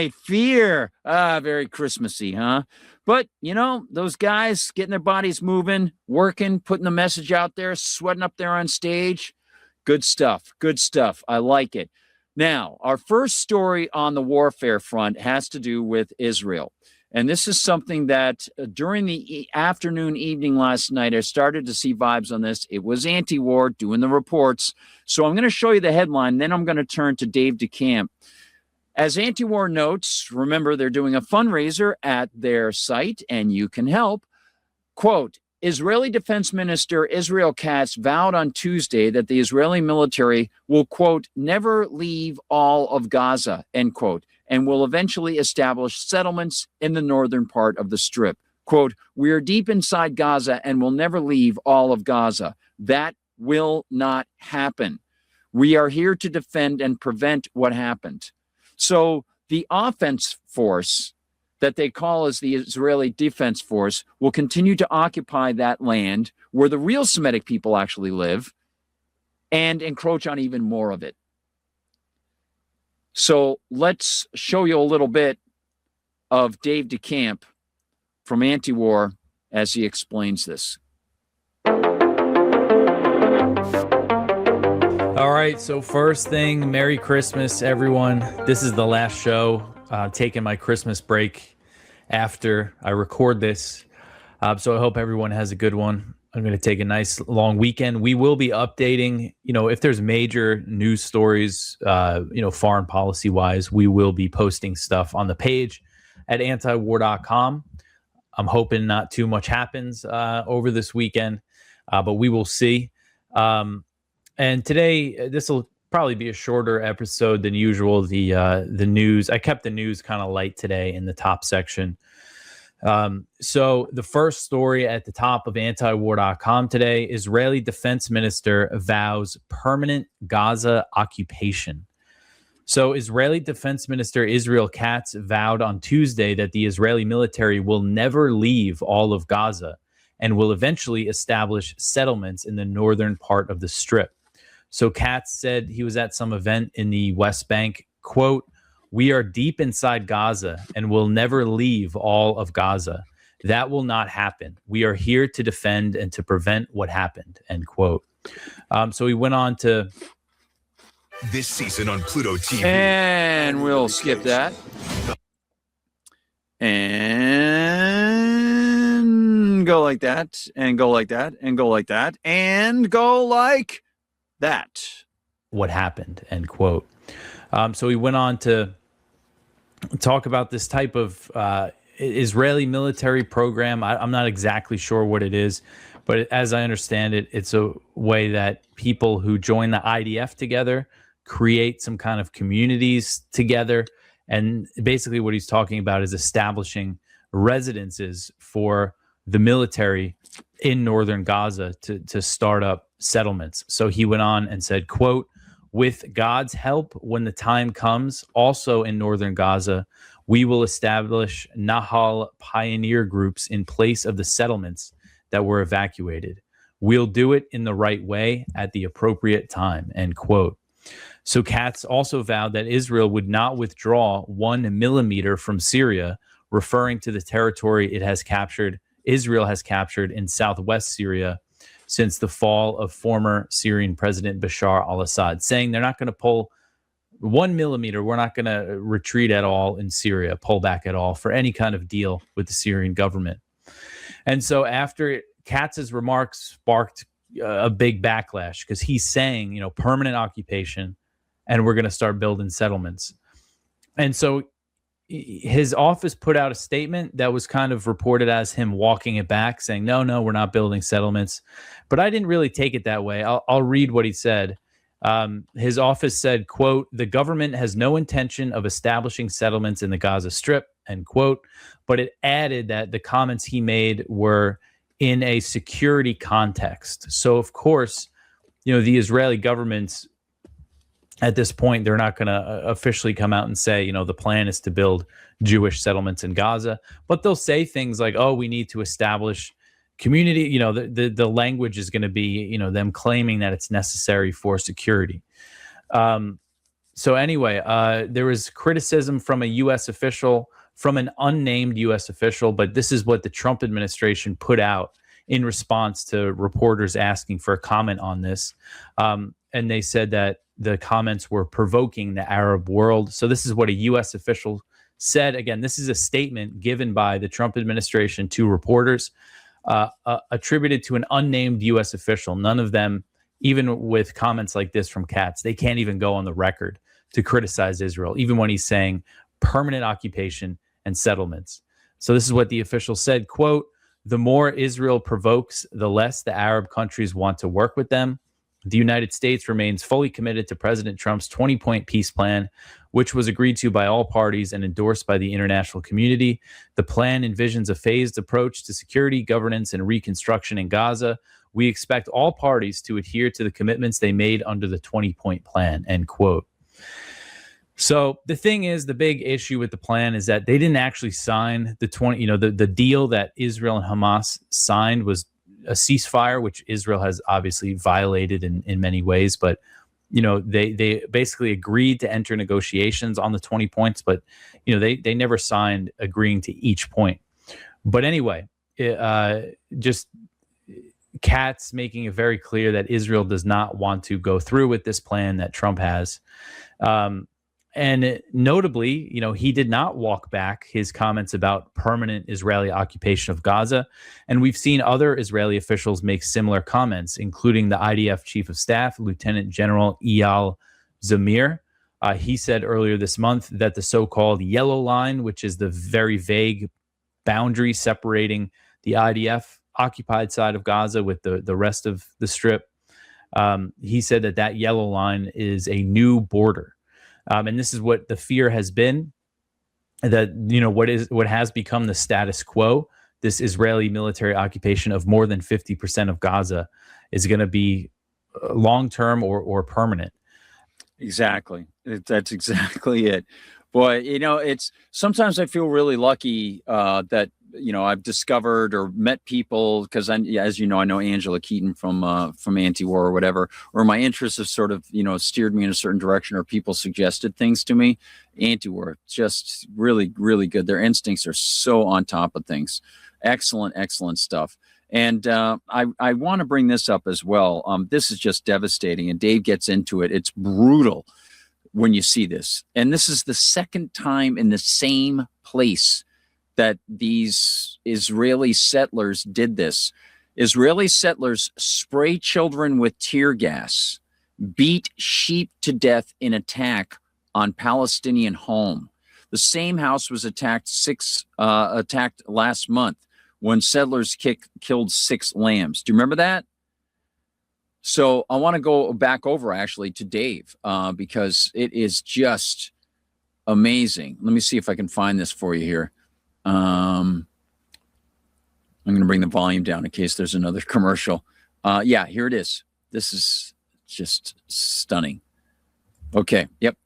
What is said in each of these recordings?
right. Fear. Very Christmassy, huh? But, those guys getting their bodies moving, working, putting the message out there, sweating up there on stage. Good stuff. Good stuff. I like it. Now, our first story on the warfare front has to do with Israel. And this is something that during the afternoon, evening last night, I started to see vibes on this. It was anti-war doing the reports. So I'm going to show you the headline. Then I'm going to turn to Dave DeCamp. As anti-war notes, remember they're doing a fundraiser at their site, and you can help. Quote, Israeli Defense Minister Israel Katz vowed on Tuesday that the Israeli military will, quote, never leave all of Gaza, end quote, and will eventually establish settlements in the northern part of the Strip. Quote, we are deep inside Gaza and will never leave all of Gaza. That will not happen. We are here to defend and prevent what happened. So the offense force that they call as the Israeli Defense Force will continue to occupy that land where the real Semitic people actually live and encroach on even more of it. So let's show you a little bit of Dave DeCamp from Antiwar as he explains this. All right, so first thing, Merry Christmas, everyone. This is the last show. Taking my Christmas break after I record this. So I hope everyone has a good one. I'm going to take a nice long weekend. We will be updating, if there's major news stories, foreign policy wise, we will be posting stuff on the page at antiwar.com. I'm hoping not too much happens over this weekend, but we will see. And today, this will probably be a shorter episode than usual. The news, I kept the news kind of light today in the top section. So the first story at the top of antiwar.com today, Israeli Defense Minister vows permanent Gaza occupation. So Israeli Defense Minister Israel Katz vowed on Tuesday that the Israeli military will never leave all of Gaza and will eventually establish settlements in the northern part of the Strip. So Katz said he was at some event in the West Bank, quote, we are deep inside Gaza and will never leave all of Gaza. That will not happen. We are here to defend and to prevent what happened, end quote. So he went on to... This season on Pluto TV. And we'll skip that. And go like that, and go like that, and go like that, and go like that. What happened, end quote. So he went on to talk about this type of Israeli military program. I'm not exactly sure what it is, but as I understand it, it's a way that people who join the IDF together create some kind of communities together. And basically what he's talking about is establishing residences for the military in northern Gaza to start up settlements. So he went on and said, quote, with God's help, when the time comes, also in northern Gaza, we will establish Nahal pioneer groups in place of the settlements that were evacuated. We'll do it in the right way at the appropriate time, end quote. So Katz also vowed that Israel would not withdraw 1 millimeter from Syria, referring to the territory Israel has captured in southwest Syria since the fall of former Syrian President Bashar al-Assad, saying they're not going to pull 1 millimeter. We're not going to retreat at all in Syria, pull back at all for any kind of deal with the Syrian government. And so after Katz's remarks sparked a big backlash because he's saying, permanent occupation, and we're going to start building settlements. And so his office put out a statement that was kind of reported as him walking it back, saying, no, we're not building settlements. But I didn't really take it that way. I'll read what he said. His office said, quote, the government has no intention of establishing settlements in the Gaza Strip, end quote. But it added that the comments he made were in a security context. So, of course, the Israeli government, at this point, they're not going to officially come out and say, the plan is to build Jewish settlements in Gaza. But they'll say things like, oh, we need to establish community. The language is going to be, them claiming that it's necessary for security. So anyway, there was criticism from a U.S. official, from an unnamed U.S. official, but this is what the Trump administration put out in response to reporters asking for a comment on this. And they said that the comments were provoking the Arab world. So this is what a U.S. official said. Again, this is a statement given by the Trump administration to reporters, attributed to an unnamed U.S. official. None of them, even with comments like this from Katz, they can't even go on the record to criticize Israel, even when he's saying permanent occupation and settlements. So this is what the official said, quote, "The more Israel provokes, the less the Arab countries want to work with them. The United States remains fully committed to President Trump's 20-point peace plan, which was agreed to by all parties and endorsed by the international community. The plan envisions a phased approach to security, governance, and reconstruction in Gaza. We expect all parties to adhere to the commitments they made under the 20-point plan," end quote. So the thing is, the big issue with the plan is that they didn't actually sign the the deal that Israel and Hamas signed was a ceasefire, which Israel has obviously violated in many ways. But, they basically agreed to enter negotiations on the 20 points, but, they never signed agreeing to each point. But anyway, just Katz making it very clear that Israel does not want to go through with this plan that Trump has. And notably, he did not walk back his comments about permanent Israeli occupation of Gaza. And we've seen other Israeli officials make similar comments, including the IDF chief of staff, Lieutenant General Eyal Zamir. He said earlier this month that the so-called yellow line, which is the very vague boundary separating the IDF occupied side of Gaza with the rest of the strip, he said that yellow line is a new border. And this is what the fear has been, that, what has become the status quo, this Israeli military occupation of more than 50% of Gaza, is going to be long-term or permanent. Exactly. That's exactly it. Boy, it's sometimes I feel really lucky that, I've discovered or met people, because as you know, I know Angela Keaton from Anti-War or whatever, or my interests have sort of, steered me in a certain direction, or people suggested things to me. Anti-War, just really, really good. Their instincts are so on top of things. Excellent, excellent stuff. And I want to bring this up as well. This is just devastating, and Dave gets into it. It's brutal when you see this. And this is the second time in the same place that these Israeli settlers did this. Israeli settlers spray children with tear gas, beat sheep to death in attack on Palestinian home. The same house was attacked last month when settlers killed 6 lambs. Do you remember that? So I want to go back over actually to Dave because it is just amazing. Let me see if I can find this for you here. I'm going to bring the volume down in case there's another commercial. Yeah, here it is. This is just stunning. Okay. Yep.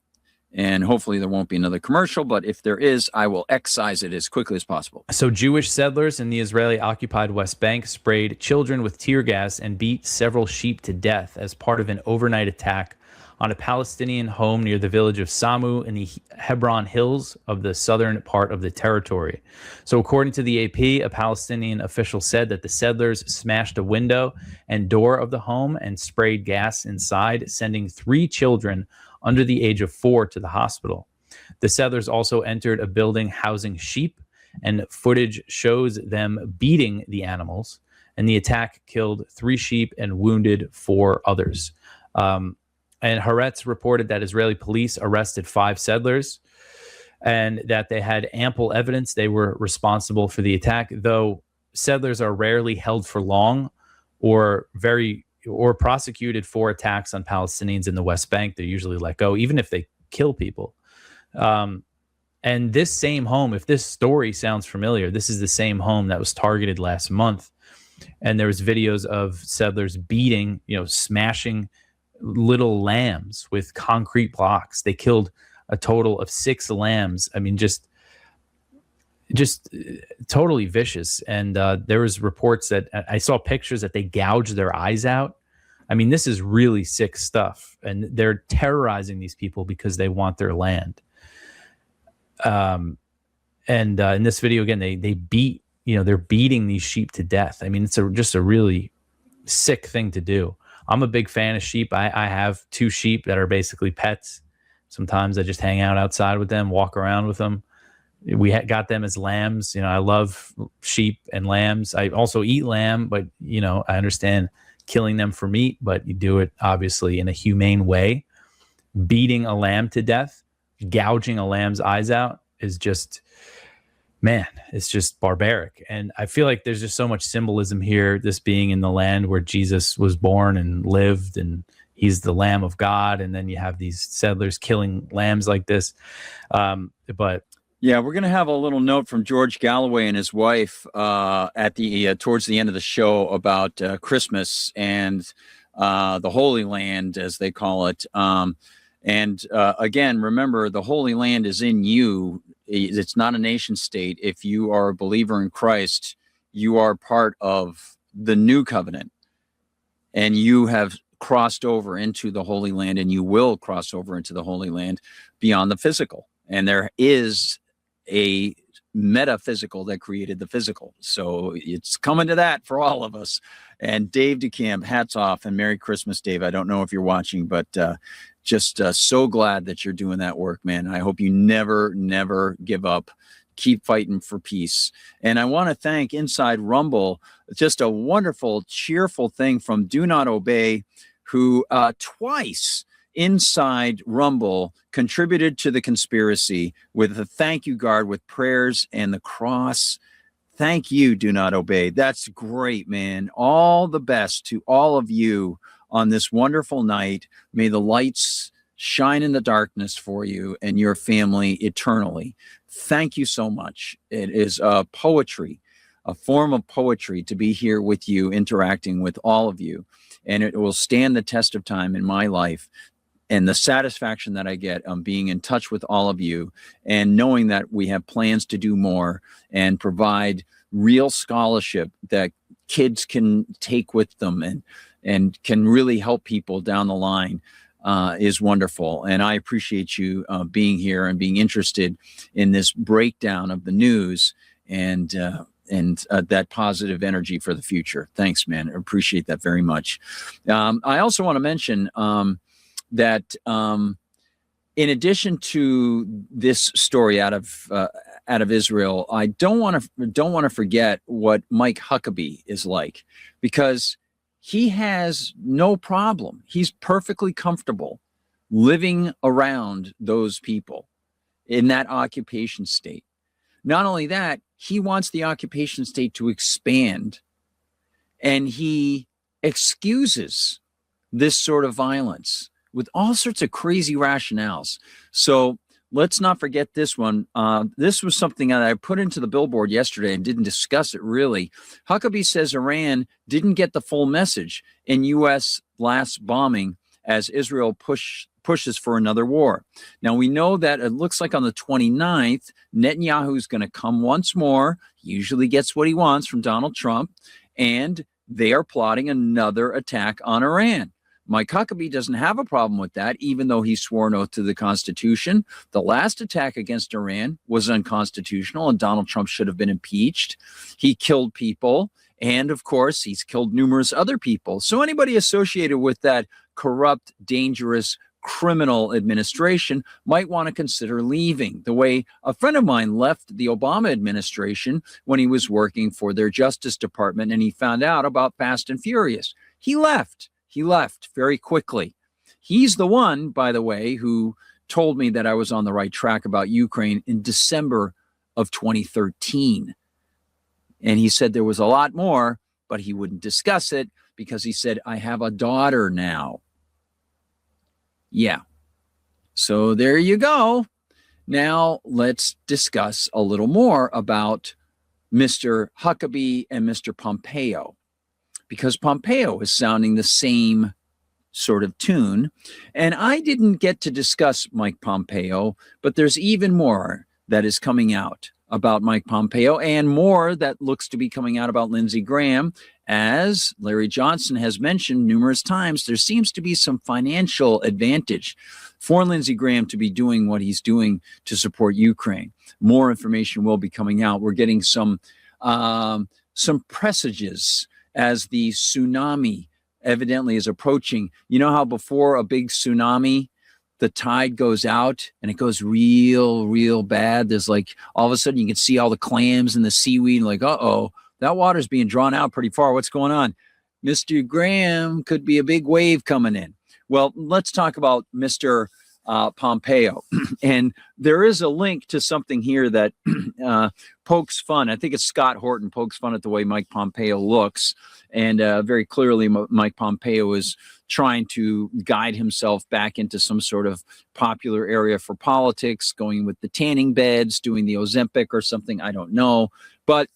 And hopefully there won't be another commercial, but if there is, I will excise it as quickly as possible. So Jewish settlers in the Israeli-occupied West Bank sprayed children with tear gas and beat several sheep to death as part of an overnight attack on a Palestinian home near the village of Samu in the Hebron Hills of the southern part of the territory. So according to the AP, a Palestinian official said that the settlers smashed a window and door of the home and sprayed gas inside, sending 3 children under the age of 4 to the hospital. The settlers also entered a building housing sheep, and footage shows them beating the animals. And the attack killed 3 sheep and wounded 4 others. And Haaretz reported that Israeli police arrested 5 settlers and that they had ample evidence they were responsible for the attack, though settlers are rarely held for long or prosecuted for attacks on Palestinians in the West Bank. They're usually let go, even if they kill people. And this same home, if this story sounds familiar, this is the same home that was targeted last month. And there was videos of settlers beating, smashing little lambs with concrete blocks. They killed a total of 6 lambs. I mean, just totally vicious. And there was reports that I saw pictures that they gouged their eyes out. I mean, this is really sick stuff, and they're terrorizing these people because they want their land. And in this video, again, they beat, they're beating these sheep to death. I mean, it's just a really sick thing to do. I'm a big fan of sheep. I have 2 sheep that are basically pets. Sometimes I just hang out outside with them, walk around with them. We got them as lambs. I love sheep and lambs. I also eat lamb, but I understand killing them for meat, but you do it obviously in a humane way. Beating a lamb to death, gouging a lamb's eyes out is just, man, it's just barbaric. And I feel like there's just so much symbolism here, this being in the land where Jesus was born and lived, and he's the Lamb of God. And then you have these settlers killing lambs like this. But yeah, we're going to have a little note from George Galloway and his wife at the towards the end of the show about Christmas and the Holy Land, as they call it. Again, remember, the Holy Land is in you. It's not a nation state. If you are a believer in Christ, you are part of the new covenant, and you have crossed over into the Holy Land, and you will cross over into the Holy Land beyond the physical. And there is a metaphysical that created the physical. So it's coming to that for all of us. And Dave DeCamp, hats off, and Merry Christmas, Dave. I don't know if you're watching, but just so glad that you're doing that work, man. I hope you never give up. Keep fighting for peace. And I want to thank Inside Rumble, just a wonderful, cheerful thing from Do Not Obey, who twice Inside Rumble contributed to the conspiracy with a thank you card with prayers and the cross. Thank you, Do Not Obey. That's great, man. All the best to all of you on this wonderful night. May the lights shine in the darkness for you and your family eternally. Thank you so much. It is poetry, a form of poetry to be here with you, interacting with all of you. And it will stand the test of time in my life. And the satisfaction that I get on being in touch with all of you and knowing that we have plans to do more and provide real scholarship that kids can take with them and can really help people down the line is wonderful. And I appreciate you being here and being interested in this breakdown of the news and that positive energy for the future. Thanks, man. I appreciate that very much. I also want to mention that in addition to this story out of Israel, I don't want to forget what Mike Huckabee is like, because he has no problem. He's perfectly comfortable living around those people in that occupation state. Not only that, he wants the occupation state to expand, and he excuses this sort of violence with all sorts of crazy rationales. So let's not forget this one. This was something that I put into the billboard yesterday and didn't discuss it really. Huckabee says Iran didn't get the full message in U.S. last bombing as Israel pushes for another war. Now, we know that it looks like on the 29th, Netanyahu is going to come once more. He usually gets what he wants from Donald Trump, and they are plotting another attack on Iran. Mike Huckabee doesn't have a problem with that, even though he swore an oath to the Constitution. The last attack against Iran was unconstitutional, and Donald Trump should have been impeached. He killed people, and of course, he's killed numerous other people. So anybody associated with that corrupt, dangerous, criminal administration might want to consider leaving, the way a friend of mine left the Obama administration when he was working for their Justice Department, and he found out about Fast and Furious. He left. He left very quickly. He's the one, by the way, who told me that I was on the right track about Ukraine in December of 2013. And he said there was a lot more, but he wouldn't discuss it because he said, I have a daughter now. Yeah. So there you go. Now let's discuss a little more about Mr. Huckabee and Mr. Pompeo, because Pompeo is sounding the same sort of tune. And I didn't get to discuss Mike Pompeo, but there's even more that is coming out about Mike Pompeo, and more that looks to be coming out about Lindsey Graham. As Larry Johnson has mentioned numerous times, there seems to be some financial advantage for Lindsey Graham to be doing what he's doing to support Ukraine. More information will be coming out. We're getting some presages as the tsunami evidently is approaching. You know how before a big tsunami, the tide goes out and it goes real bad. There's like all of a sudden you can see all the clams and the seaweed, and like, uh-oh, that water's being drawn out pretty far. What's going on? Mr. Graham could be a big wave coming in. Well, let's talk about Mr. Pompeo. And there is a link to something here that pokes fun. I think it's Scott Horton pokes fun at the way Mike Pompeo looks. And very clearly, Mike Pompeo is trying to guide himself back into some sort of popular area for politics, going with the tanning beds, doing the Ozempic or something. I don't know. But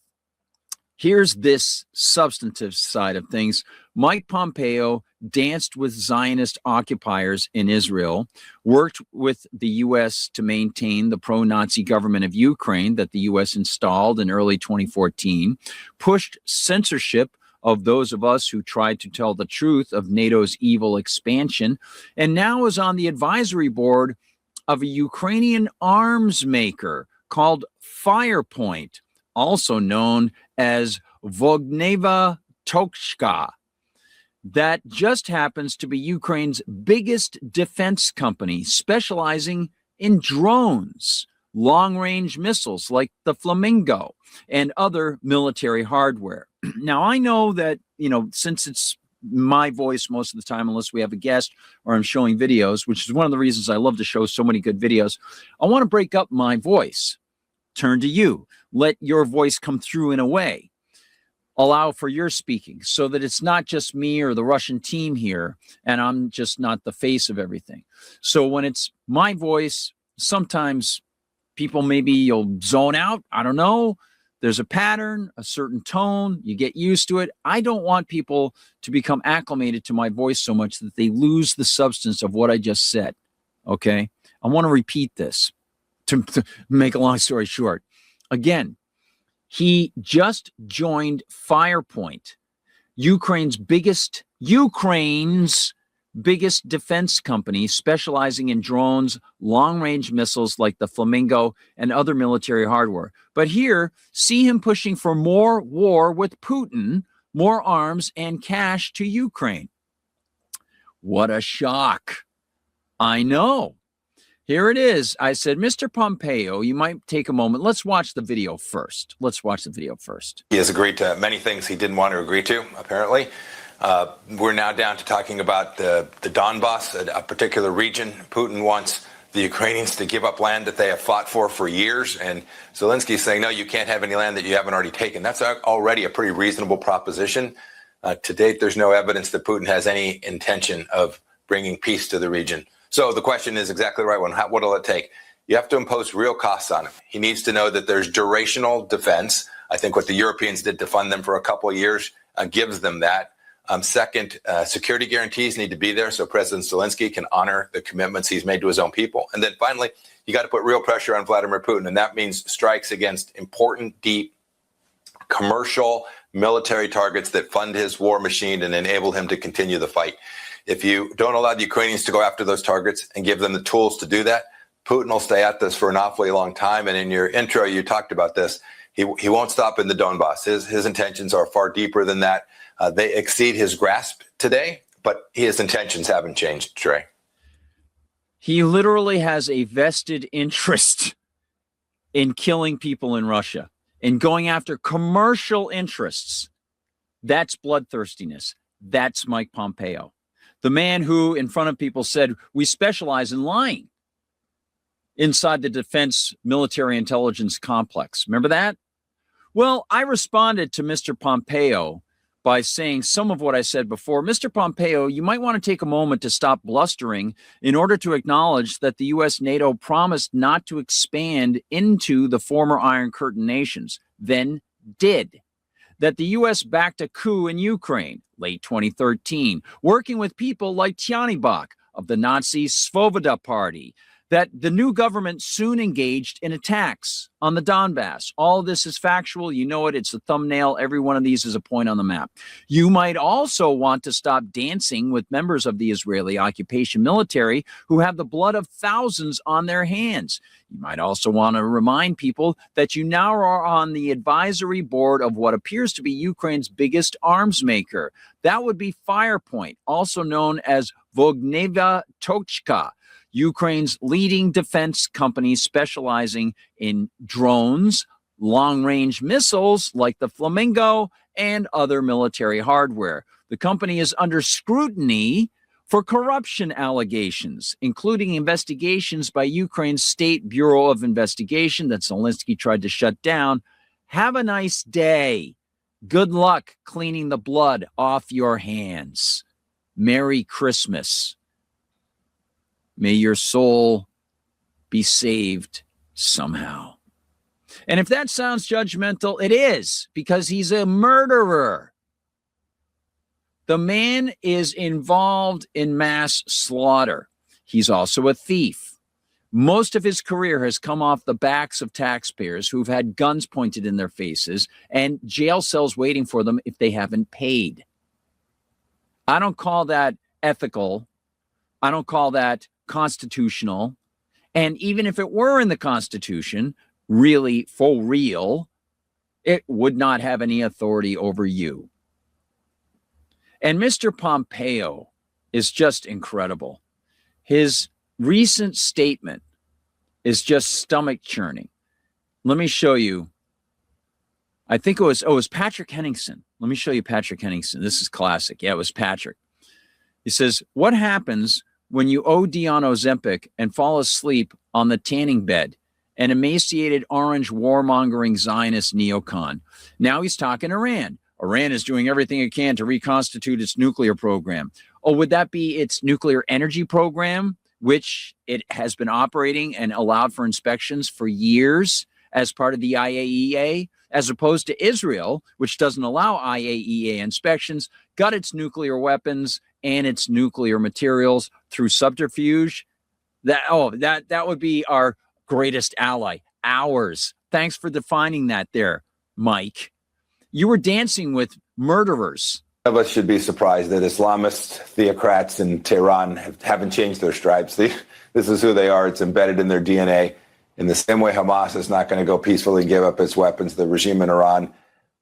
here's this substantive side of things. Mike Pompeo danced with Zionist occupiers in Israel, worked with the U.S. to maintain the pro-Nazi government of Ukraine that the U.S. installed in early 2014, pushed censorship of those of us who tried to tell the truth of NATO's evil expansion, and now is on the advisory board of a Ukrainian arms maker called Firepoint, also known as Vogneva Tochka, that just happens to be Ukraine's biggest defense company, specializing in drones, long-range missiles like the Flamingo, and other military hardware. Now, I know that, since it's my voice most of the time, unless we have a guest or I'm showing videos, which is one of the reasons I love to show so many good videos, I want to break up my voice, turn to you, let your voice come through in a way, allow for your speaking so that it's not just me or the Russian team here and I'm just not the face of everything. So when it's my voice, sometimes people maybe you'll zone out. I don't know. There's a pattern, a certain tone. You get used to it. I don't want people to become acclimated to my voice so much that they lose the substance of what I just said. Okay? I want to repeat this to make a long story short. Again, he just joined Firepoint, Ukraine's biggest defense company, specializing in drones, long-range missiles like the Flamingo, and other military hardware. But here, see him pushing for more war with Putin, more arms and cash to Ukraine. What a shock. I know. Here it is. I said, Mr. Pompeo, you might take a moment. Let's watch the video first. He has agreed to many things he didn't want to agree to, apparently. We're now down to talking about the Donbass, a particular region. Putin wants the Ukrainians to give up land that they have fought for years. And Zelensky is saying, no, you can't have any land that you haven't already taken. That's already a pretty reasonable proposition. To date, there's no evidence that Putin has any intention of bringing peace to the region. So the question is exactly the right one. What will it take? You have to impose real costs on him. He needs to know that there's durational defense. I think what the Europeans did to fund them for a couple of years gives them that. Second, security guarantees need to be there so President Zelensky can honor the commitments he's made to his own people. And then finally, you got to put real pressure on Vladimir Putin. And that means strikes against important, deep, commercial military targets that fund his war machine and enable him to continue the fight. If you don't allow the Ukrainians to go after those targets and give them the tools to do that, Putin will stay at this for an awfully long time. And in your intro, you talked about this. He won't stop in the Donbass. His intentions are far deeper than that. They exceed his grasp today, but his intentions haven't changed, Trey. He literally has a vested interest in killing people in Russia and going after commercial interests. That's bloodthirstiness. That's Mike Pompeo. The man who, in front of people, said, we specialize in lying inside the defense military intelligence complex. Remember that? Well, I responded to Mr. Pompeo by saying some of what I said before. Mr. Pompeo, you might want to take a moment to stop blustering in order to acknowledge that the U.S. NATO promised not to expand into the former Iron Curtain nations, then did. That the U.S. backed a coup in Ukraine, late 2013, working with people like Tyanibok of the Nazi Svoboda Party, that the new government soon engaged in attacks on the Donbass. All this is factual. You know it. It's the thumbnail. Every one of these is a point on the map. You might also want to stop dancing with members of the Israeli occupation military who have the blood of thousands on their hands. You might also want to remind people that you now are on the advisory board of what appears to be Ukraine's biggest arms maker. That would be Firepoint, also known as Vogneva Tochka, Ukraine's leading defense company specializing in drones, long-range missiles like the Flamingo, and other military hardware. The company is under scrutiny for corruption allegations, including investigations by Ukraine's State Bureau of Investigation that Zelensky tried to shut down. Have a nice day. Good luck cleaning the blood off your hands. Merry Christmas. May your soul be saved somehow. And if that sounds judgmental, it is, because he's a murderer. The man is involved in mass slaughter. He's also a thief. Most of his career has come off the backs of taxpayers who've had guns pointed in their faces and jail cells waiting for them if they haven't paid. I don't call that ethical. I don't call that constitutional. And even if it were in the Constitution, really for real, it would not have any authority over you. And Mr. Pompeo is just incredible. His recent statement is just stomach churning. Let me show you. I think it was Patrick Henningsen. Let me show you Patrick Henningsen. This is classic. Yeah, it was Patrick. He says, what happens when you OD on Ozempic and fall asleep on the tanning bed, an emaciated orange warmongering Zionist neocon? Now he's talking Iran. Iran is doing everything it can to reconstitute its nuclear program. Oh, would that be its nuclear energy program, which it has been operating and allowed for inspections for years as part of the IAEA, as opposed to Israel, which doesn't allow IAEA inspections, got its nuclear weapons and its nuclear materials through subterfuge? That would be our greatest ally. Ours. Thanks for defining that there, Mike. You were dancing with murderers. None of us should be surprised that Islamist theocrats in Tehran haven't changed their stripes. This is who they are. It's embedded in their DNA. In the same way Hamas is not going to go peacefully give up its weapons, the regime in Iran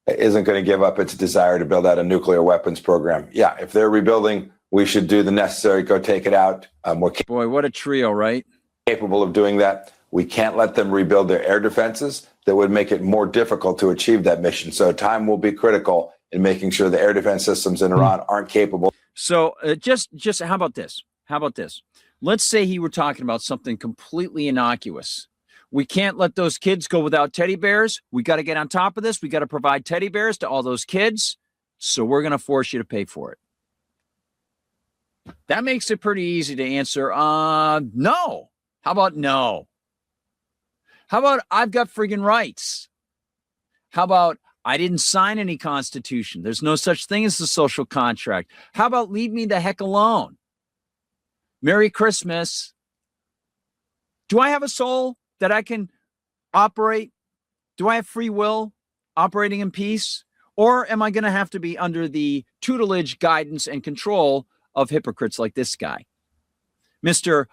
isn't going to give up its desire to build out a nuclear weapons program. Yeah, if they're rebuilding, we should do the necessary, go take it out. Boy, what a trio, right? Capable of doing that. We can't let them rebuild their air defenses. That would make it more difficult to achieve that mission. So time will be critical in making sure the air defense systems in Iran aren't capable. So just how about this? How about this? Let's say he were talking about something completely innocuous. We can't let those kids go without teddy bears. We got to get on top of this. We got to provide teddy bears to all those kids. So we're going to force you to pay for it. That makes it pretty easy to answer. No. How about no? How about I've got friggin' rights? How about I didn't sign any constitution? There's no such thing as the social contract. How about leave me the heck alone? Merry Christmas. Do I have a soul that I can operate? Do I have free will operating in peace? Or am I going to have to be under the tutelage, guidance, and control of hypocrites like this guy? Mr.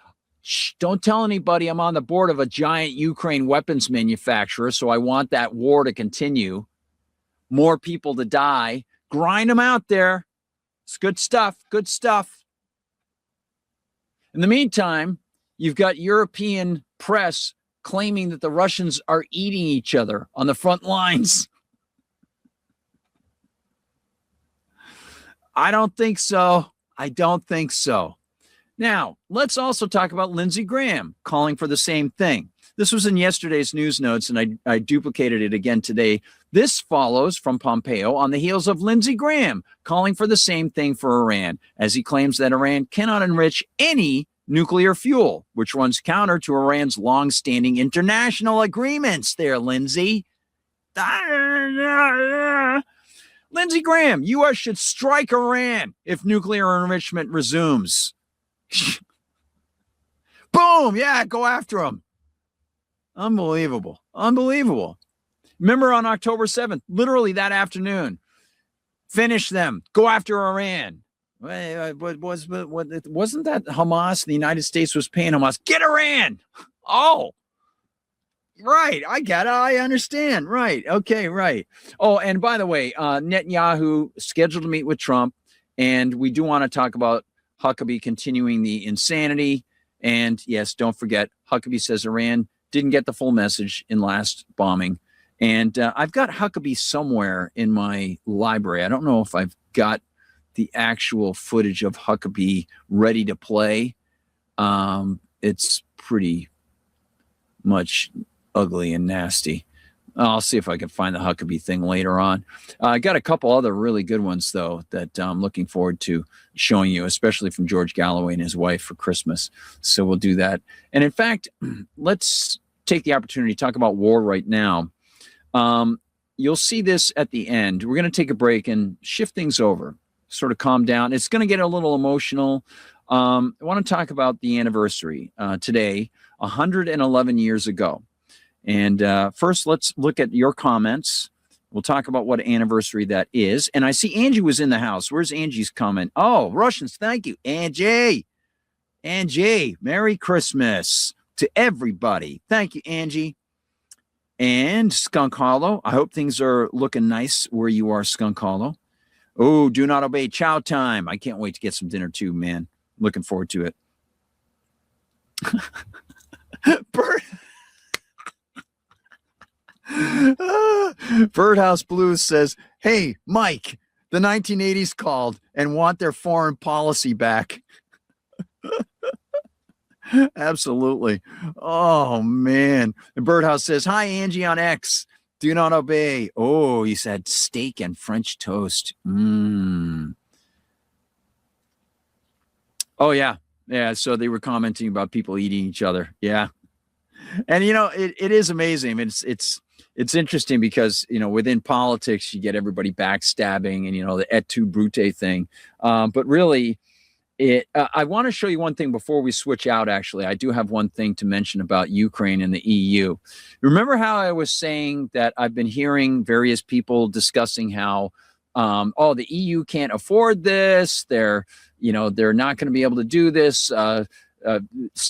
Shh, don't tell anybody I'm on the board of a giant Ukraine weapons manufacturer, so I want that war to continue. More people to die. Grind them out there. It's good stuff. Good stuff. In the meantime, you've got European press claiming that the Russians are eating each other on the front lines. I don't think so. I don't think so. Now, let's also talk about Lindsey Graham calling for the same thing. This was in yesterday's news notes, and I duplicated it again today. This follows from Pompeo on the heels of Lindsey Graham calling for the same thing for Iran, as he claims that Iran cannot enrich any nuclear fuel, which runs counter to Iran's long-standing international agreements there, Lindsey. Lindsey Graham, U.S. should strike Iran if nuclear enrichment resumes. Boom. Yeah, go after them. Unbelievable. Remember on October 7th, literally that afternoon, finish them. Go after Iran. Wasn't that Hamas? The United States was paying Hamas. Get Iran. Oh, right. I get it. I understand. Right. Okay. Right. Oh, and by the way, Netanyahu scheduled to meet with Trump, and we do want to talk about Huckabee continuing the insanity. And yes, don't forget, Huckabee says Iran didn't get the full message in last bombing. And I've got Huckabee somewhere in my library. I don't know if I've got the actual footage of Huckabee ready to play. It's pretty much ugly and nasty. I'll see if I can find the Huckabee thing later on. I got a couple other really good ones, though, that I'm looking forward to showing you, especially from George Galloway and his wife for Christmas. So we'll do that. And in fact, let's take the opportunity to talk about war right now. You'll see this at the end. We're going to take a break and shift things over, sort of calm down. It's going to get a little emotional. I want to talk about the anniversary today, 111 years ago. And first, let's look at your comments. We'll talk about what anniversary that is. And I see Angie was in the house. Where's Angie's comment? Oh, Russians, thank you. Angie, Merry Christmas to everybody. Thank you, Angie. And Skunk Hollow, I hope things are looking nice where you are, Skunk Hollow. Oh, do not obey. Chow time. I can't wait to get some dinner too, man. Looking forward to it. Birdhouse Blues says, hey, Mike, the 1980s called and want their foreign policy back. Absolutely. Oh, man. And Birdhouse says, hi, Angie on X. Do not obey. Oh, he said steak and French toast. Oh, yeah. Yeah. So they were commenting about people eating each other. Yeah. And, it is amazing. It's interesting because, within politics, you get everybody backstabbing and, the et tu brute thing. But really, I want to show you one thing before we switch out, actually. I do have one thing to mention about Ukraine and the EU. Remember how I was saying that I've been hearing various people discussing how, the EU can't afford this. They're not going to be able to do this,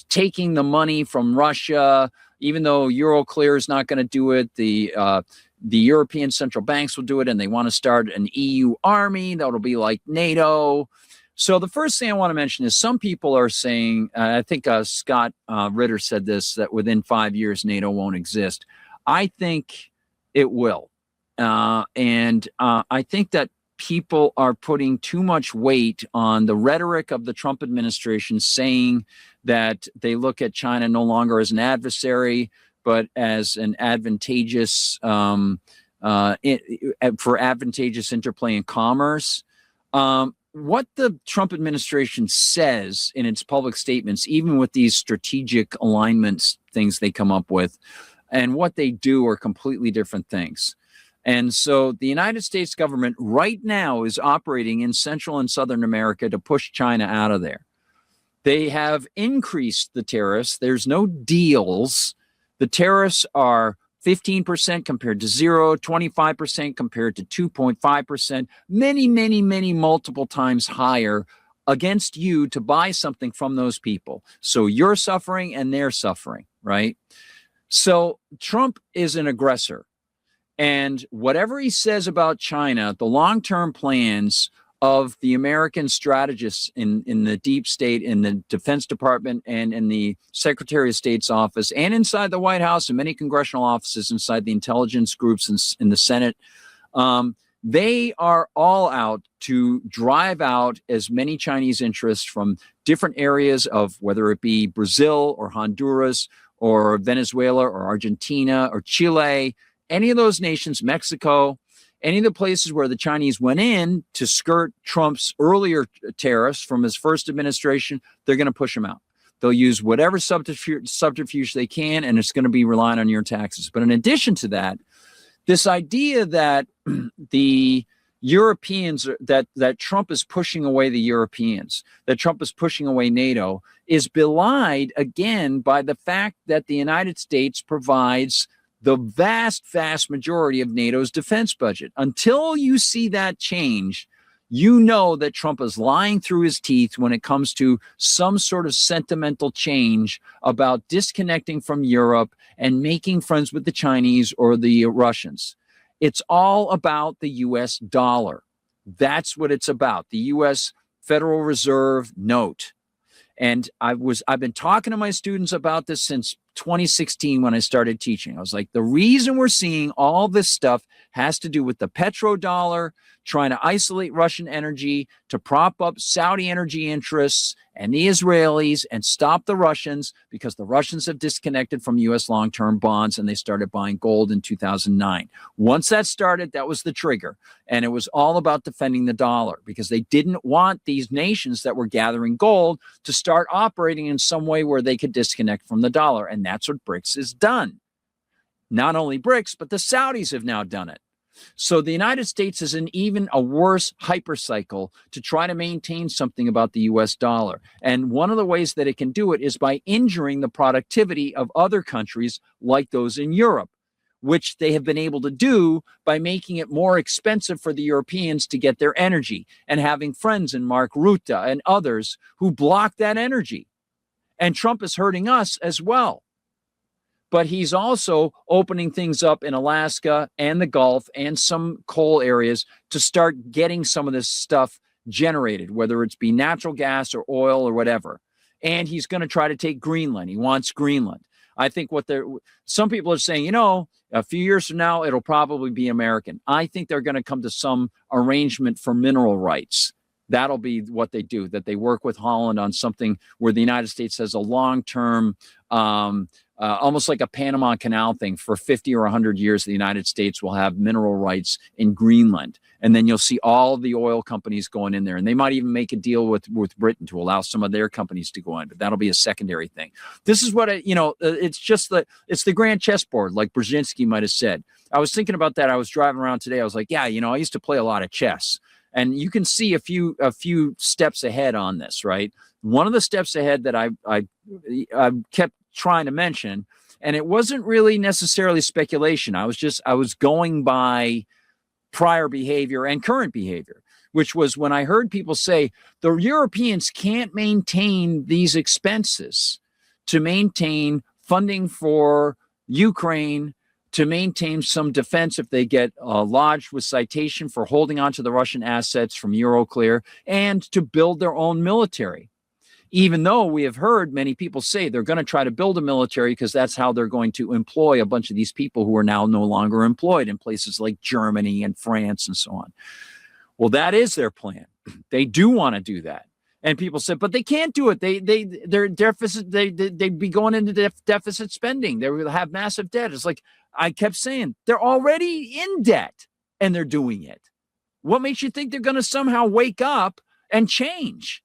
taking the money from Russia, even though Euroclear is not going to do it. The European central banks will do it, and they want to start an EU army that'll be like NATO. So the first thing I want to mention is some people are saying, I think Scott Ritter said this, that within 5 years, NATO won't exist. I think it will. And I think that people are putting too much weight on the rhetoric of the Trump administration saying that they look at China no longer as an adversary, but as an advantageous, for advantageous interplay in commerce. What the Trump administration says in its public statements, even with these strategic alignments, things they come up with, and what they do are completely different things. And so the United States government right now is operating in Central and Southern America to push China out of there. They have increased the tariffs. There's no deals. The tariffs are 15% compared to 0, 25% compared to 2.5%, many multiple times higher against you to buy something from those people. So you're suffering and they're suffering, right? So Trump is an aggressor. And whatever he says about China, the long-term plans of the American strategists in the deep state, in the Defense Department, and in the Secretary of State's office, and inside the White House, and many congressional offices, inside the intelligence groups in the Senate, they are all out to drive out as many Chinese interests from different areas of whether it be Brazil or Honduras or Venezuela or Argentina or Chile, any of those nations, Mexico, any of the places where the Chinese went in to skirt Trump's earlier tariffs from his first administration, they're going to push them out. They'll use whatever subterfuge they can, and it's going to be relying on your taxes. But in addition to that, this idea that the Europeans that Trump is pushing away the Europeans, that Trump is pushing away NATO, is belied again by the fact that the United States provides the vast, vast majority of NATO's defense budget. Until you see that change, you know that Trump is lying through his teeth when it comes to some sort of sentimental change about disconnecting from Europe and making friends with the Chinese or the Russians. It's all about the U.S. dollar. That's what it's about, the U.S. Federal Reserve note. And I've been talking to my students about this since 2016 when I started teaching. I was like, the reason we're seeing all this stuff has to do with the petrodollar, trying to isolate Russian energy to prop up Saudi energy interests and the Israelis and stop the Russians, because the Russians have disconnected from U.S. long-term bonds and they started buying gold in 2009. Once that started, that was the trigger. And it was all about defending the dollar, because they didn't want these nations that were gathering gold to start operating in some way where they could disconnect from the dollar. And that's what BRICS has done. Not only BRICS, but the Saudis have now done it. So the United States is in even a worse hypercycle to try to maintain something about the U.S. dollar. And one of the ways that it can do it is by injuring the productivity of other countries like those in Europe, which they have been able to do by making it more expensive for the Europeans to get their energy, and having friends in Mark Rutte and others who block that energy. And Trump is hurting us as well. But he's also opening things up in Alaska and the Gulf and some coal areas to start getting some of this stuff generated, whether it's be natural gas or oil or whatever. And he's going to try to take Greenland. He wants Greenland. I think some people are saying, a few years from now, it'll probably be American. I think they're going to come to some arrangement for mineral rights. That'll be what they do, that they work with Holland on something where the United States has a long-term, almost like a Panama Canal thing. For 50 or 100 years, the United States will have mineral rights in Greenland. And then you'll see all of the oil companies going in there. And they might even make a deal with Britain to allow some of their companies to go in. But that'll be a secondary thing. This is what, it's the grand chessboard, like Brzezinski might have said. I was thinking about that. I was driving around today. I was like, I used to play a lot of chess. And you can see a few steps ahead on this, right? One of the steps ahead that I kept trying to mention, and it wasn't really necessarily speculation. I was going by prior behavior and current behavior, which was when I heard people say the Europeans can't maintain these expenses to maintain funding for Ukraine, to maintain some defense if they get lodged with citation for holding on to the Russian assets from Euroclear, and to build their own military. Even though we have heard many people say they're going to try to build a military because that's how they're going to employ a bunch of these people who are now no longer employed in places like Germany and France and so on. Well, that is their plan. They do want to do that. And people said, but they can't do it. They're deficit. They'd be going into deficit spending. They will have massive debt. It's like I kept saying, they're already in debt and they're doing it. What makes you think they're going to somehow wake up and change?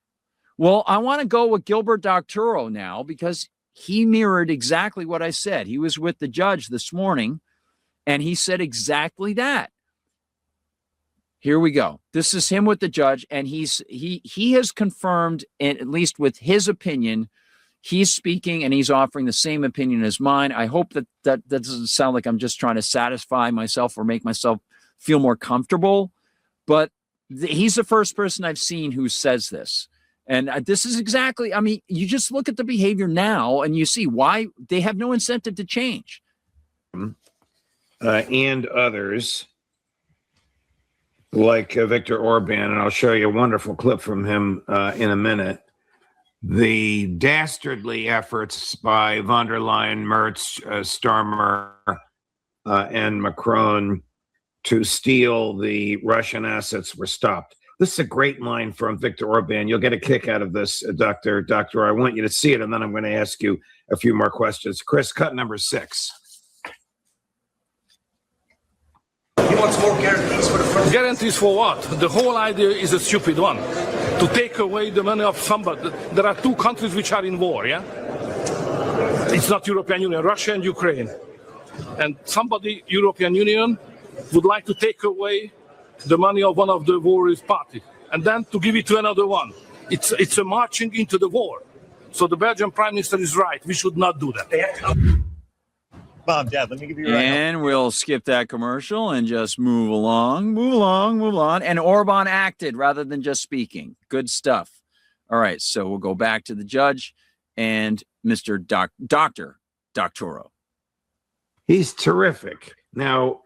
Well, I want to go with Gilbert Doctorow now, because he mirrored exactly what I said. He was with the judge this morning, and he said exactly that. Here we go. This is him with the judge, and he has confirmed, at least with his opinion, he's speaking and he's offering the same opinion as mine. I hope that doesn't sound like I'm just trying to satisfy myself or make myself feel more comfortable, but he's the first person I've seen who says this. And this is exactly, you just look at the behavior now and you see why they have no incentive to change. And others like Viktor Orban, and I'll show you a wonderful clip from him in a minute. The dastardly efforts by von der Leyen, Merz, Starmer, and Macron to steal the Russian assets were stopped. This is a great line from Viktor Orban. You'll get a kick out of this, Doctor. I want you to see it, and then I'm going to ask you a few more questions. Chris, cut number 6. He wants more guarantees for the front. Guarantees for what? The whole idea is a stupid one. To take away the money of somebody. There are 2 countries which are in war, yeah? It's not European Union, Russia and Ukraine. And somebody, European Union, would like to take away the money of one of the warriors party, and then to give it to another one. It's a marching into the war. So the Belgian Prime Minister is right. We should not do that. Mom, Dad, let me give you a ride. And we'll skip that commercial and just move along, move along, move on. And Orban acted rather than just speaking. Good stuff. All right, so we'll go back to the judge and Mr. Dr. Doctoro. He's terrific. Now,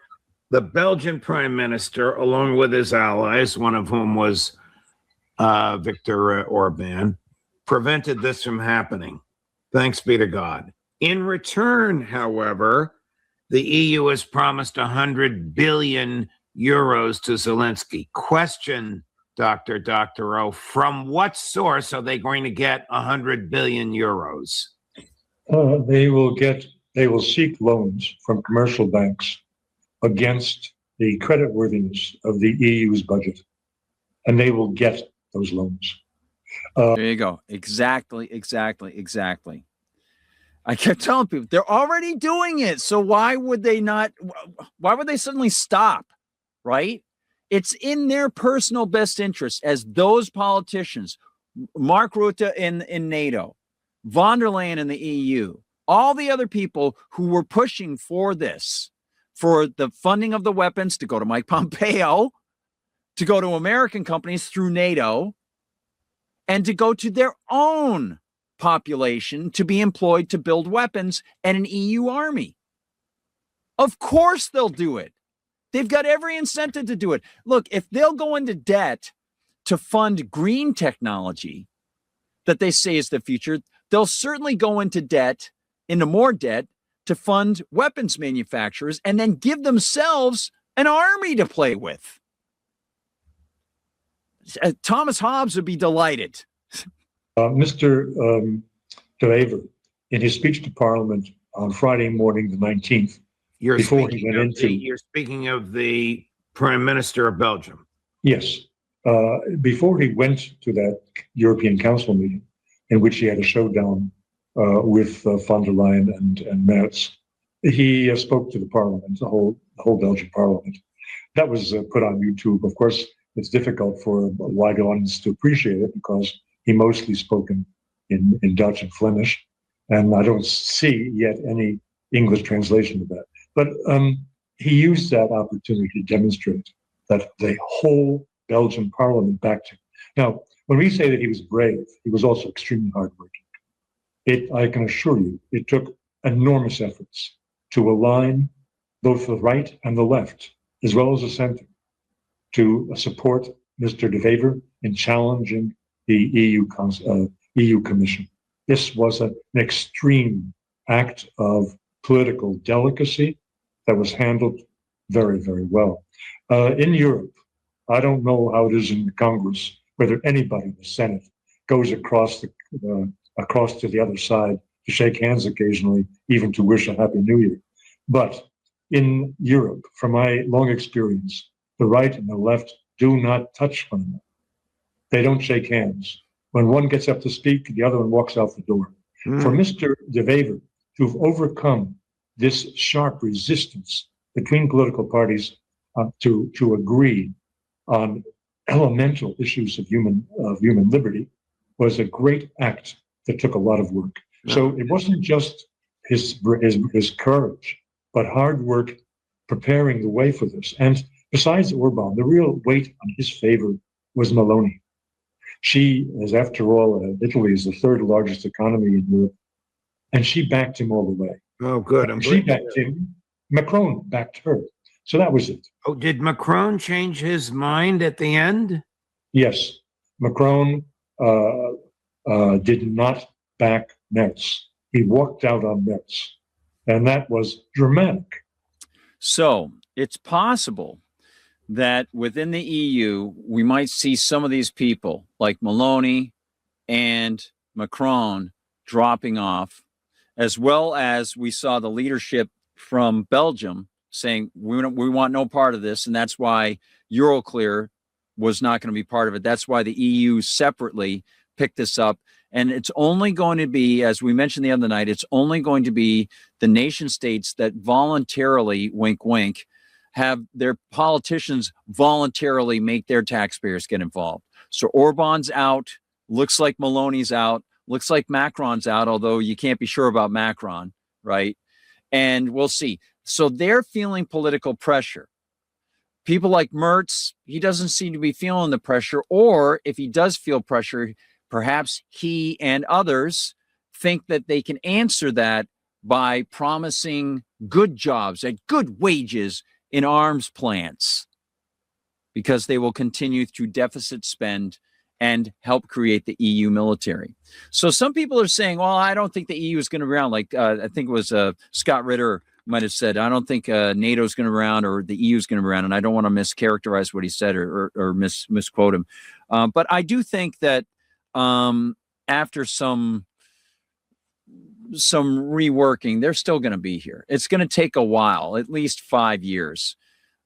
the Belgian prime minister, along with his allies, one of whom was Viktor Orban, prevented this from happening. Thanks be to God. In return, however, the EU has promised 100 billion euros to Zelensky. Question, Dr. Doctorow, from what source are they going to get 100 billion euros? They will seek loans from commercial banks against the creditworthiness of the EU's budget, and they will get those loans. There you go. Exactly. I kept telling people they're already doing it. So why would they not? Why would they suddenly stop? Right? It's in their personal best interest as those politicians, Mark Rutte in NATO, von der Leyen in the EU, all the other people who were pushing for this, for the funding of the weapons to go to Mike Pompeo, to go to American companies through NATO, and to go to their own population to be employed to build weapons and an EU army. Of course they'll do it. They've got every incentive to do it. Look, if they'll go into debt to fund green technology that they say is the future, they'll certainly go into more debt to fund weapons manufacturers and then give themselves an army to play with. Thomas Hobbes would be delighted. Mr. De Wever, in his speech to Parliament on Friday morning, the 19th, You're speaking of the Prime Minister of Belgium. Yes. Before he went to that European Council meeting, in which he had a showdown with von der Leyen and Merz, he spoke to the Parliament, the whole Belgian Parliament. That was put on YouTube. Of course, it's difficult for a wide audience to appreciate it because he mostly spoke in Dutch and Flemish, and I don't see yet any English translation of that. But he used that opportunity to demonstrate that the whole Belgian Parliament backed him. Now, when we say that he was brave, he was also extremely hardworking. I can assure you, it took enormous efforts to align both the right and the left, as well as the center, to support Mr. De Wever in challenging the EU Commission. This was an extreme act of political delicacy that was handled very, very well. In Europe, I don't know how it is in the Congress, whether anybody in the Senate goes across to the other side to shake hands occasionally, even to wish a Happy New Year. But in Europe, from my long experience, the right and the left do not touch one another. They don't shake hands. When one gets up to speak, the other one walks out the door. For Mr. De Wever to have overcome this sharp resistance between political parties to agree on elemental issues of human liberty was a great act that took a lot of work. So it wasn't just his courage, but hard work preparing the way for this. And besides Orban, the real weight on his favor was Meloni. She is, after all, Italy is the third largest economy in Europe, and she backed him all the way. Oh, good. She backed him. Macron backed her. So that was it. Oh, did Macron change his mind at the end? Yes. Macron did not back Merz. He walked out on Merz. And that was dramatic. So it's possible that within the EU, we might see some of these people like Meloni and Macron dropping off, as well as we saw the leadership from Belgium saying, we want no part of this. And that's why Euroclear was not going to be part of it. That's why the EU separately picked this up. And it's only going to be, as we mentioned the other night, it's only going to be the nation states that voluntarily, wink, wink, have their politicians voluntarily make their taxpayers get involved. So Orban's out. Looks like Meloni's out. Looks like Macron's out, although you can't be sure about Macron, right? And we'll see. So they're feeling political pressure. People like Mertz, he doesn't seem to be feeling the pressure, or if he does feel pressure, perhaps he and others think that they can answer that by promising good jobs at good wages in arms plants, because they will continue through deficit spend and help create the EU military. So some people are saying, well, I don't think the EU is going to be around. Like I think it was Scott Ritter might have said, I don't think NATO is going to be around or the EU is going to be around. And I don't want to mischaracterize what he said or misquote him. But I do think that after some reworking, they're still going to be here. It's going to take a while, at least 5 years,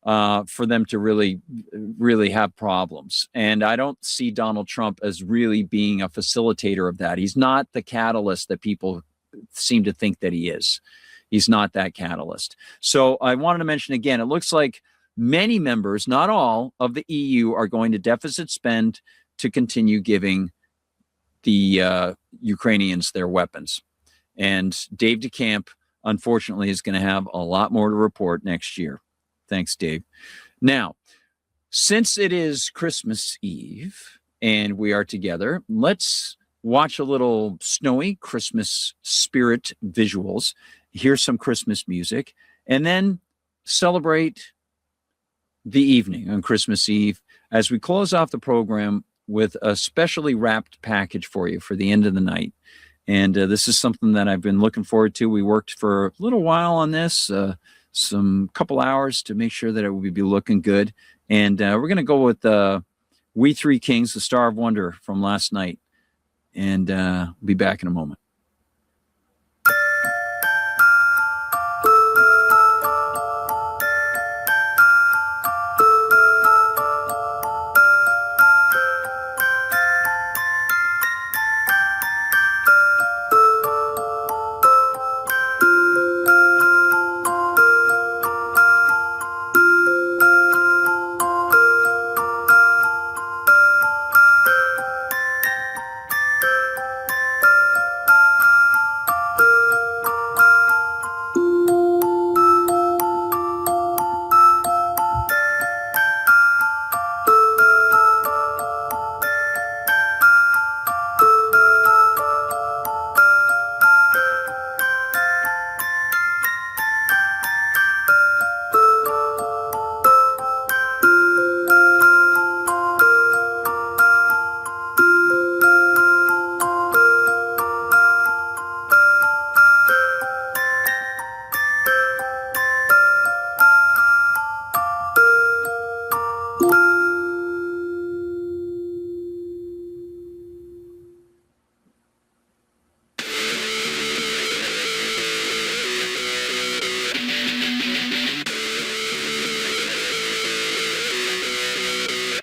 for them to really have problems. And I don't see Donald Trump as really being a facilitator of that. He's not the catalyst that people seem to think that he is. He's not that catalyst. So I wanted to mention again, it looks like many members, not all, of the EU are going to deficit spend to continue giving the Ukrainians their weapons. And Dave DeCamp, unfortunately, is going to have a lot more to report next year. Thanks, Dave. Now, since it is Christmas Eve and we are together, let's watch a little snowy Christmas spirit visuals, hear some Christmas music, and then celebrate the evening on Christmas Eve as we close off the program with a specially wrapped package for you for the end of the night. And this is something that I've been looking forward to. We worked for a little while on this, some couple hours to make sure that it would be looking good. And we're going to go with We Three Kings, the Star of Wonder from last night. And be back in a moment.